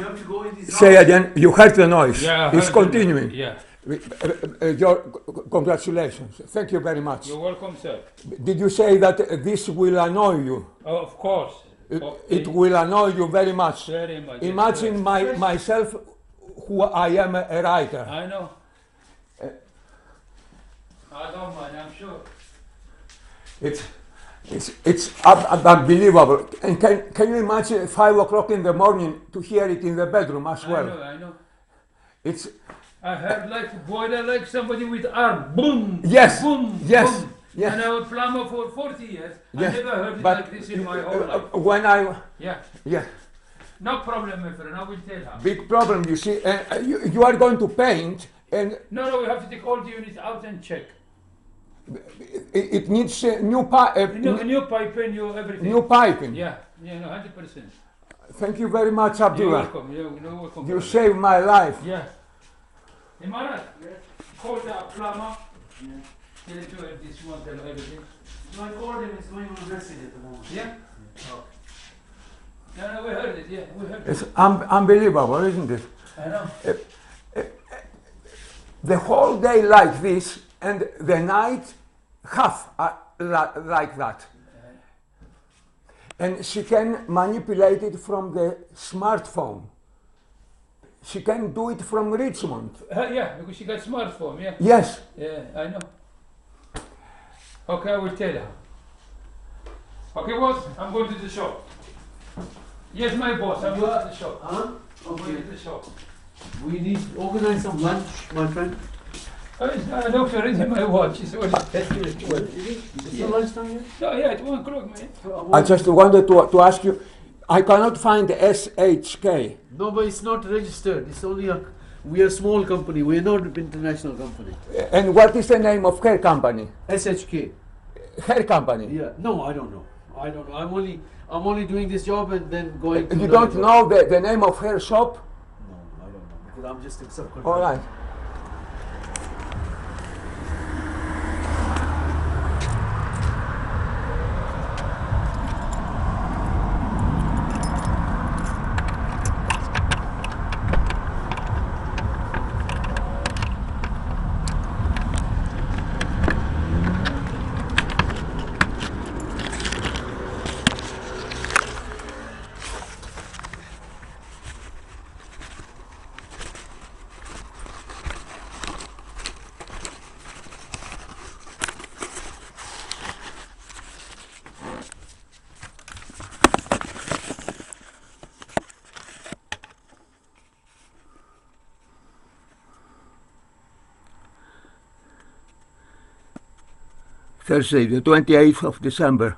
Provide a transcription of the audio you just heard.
You have to go in this Say again, you heard the noise. Yeah, It's continuing. Yeah. Congratulations. Thank you very much. You're welcome, sir. Did you say that this will annoy you? Oh, of course. It will annoy you very much. Very much. Imagine myself, who I am a writer. I know. I don't mind, I'm sure. It's unbelievable. And can you imagine 5 o'clock in the morning to hear it in the bedroom as well? I know. I heard like boiler, like somebody with arm. Boom. Yes. Boom. Yes. Boom. Yes. And I was plumber for 40 years. Yes. I never heard it like this in my whole life. When I... Yeah. No problem, my friend. I will tell her. Big problem, you see. You are going to paint and... No, we have to take all the units out and check. It needs new piping. New piping, new everything. New piping. Yeah, no, 100%. Thank you very much, Abdullah. You're welcome. You saved my life. Yeah. Imarat, call the plumber. Tell him to have this one, tell everything. So I called him, it's going on a message at the moment. Yeah? Oh. No, we heard it, yeah, we heard it. It's unbelievable, isn't it? I know. The whole day like this, and the night half like that. And she can manipulate it from the smartphone. She can do it from Richmond. Yeah, because she got smartphone, yeah. Yes. Yeah, I know. Okay, I will tell her. Okay, boss, I'm going to the shop. Yes, my boss, I'm going to the shop. Huh? I'm going to the shop. We need to organize some lunch, my friend. I looked already at my watch. It's already 10 Is it lunchtime yet? No, yeah, at 1 o'clock, man. I just wanted to ask you, I cannot find SHK. No, but it's not registered. It's only we are a small company. We are not an international company. And what is the name of her company? SHK. Her company? Yeah. No, I don't know. I'm only doing this job and then going to You don't know the name of her shop? No, I don't know. Because I'm just a subcontractor. All right. Thursday, the 28th of December.